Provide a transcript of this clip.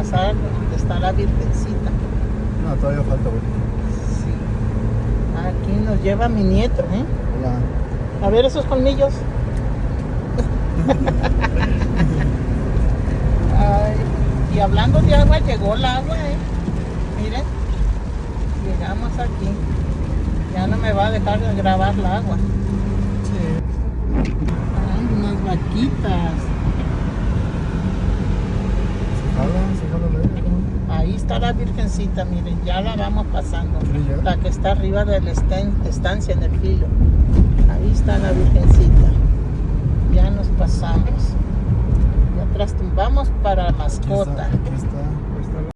pasar donde está la Virgencita. No, todavía falta, güey. Sí. Aquí nos lleva mi nieto, ¿eh? Ya. A ver esos colmillos. Ay, y hablando de agua, llegó el agua, ¿eh? Miren, llegamos aquí. Ya no me va a dejar de grabar el agua. Sí. Hay unas vaquitas. Se jala la aire, ¿no? Ahí está la Virgencita, miren, ya la vamos pasando. ¿Sí, ya? La que está arriba de la estancia en el filo. Ahí está la Virgencita. Ya nos pasamos. Y atrás tumbamos para mascota. Aquí está.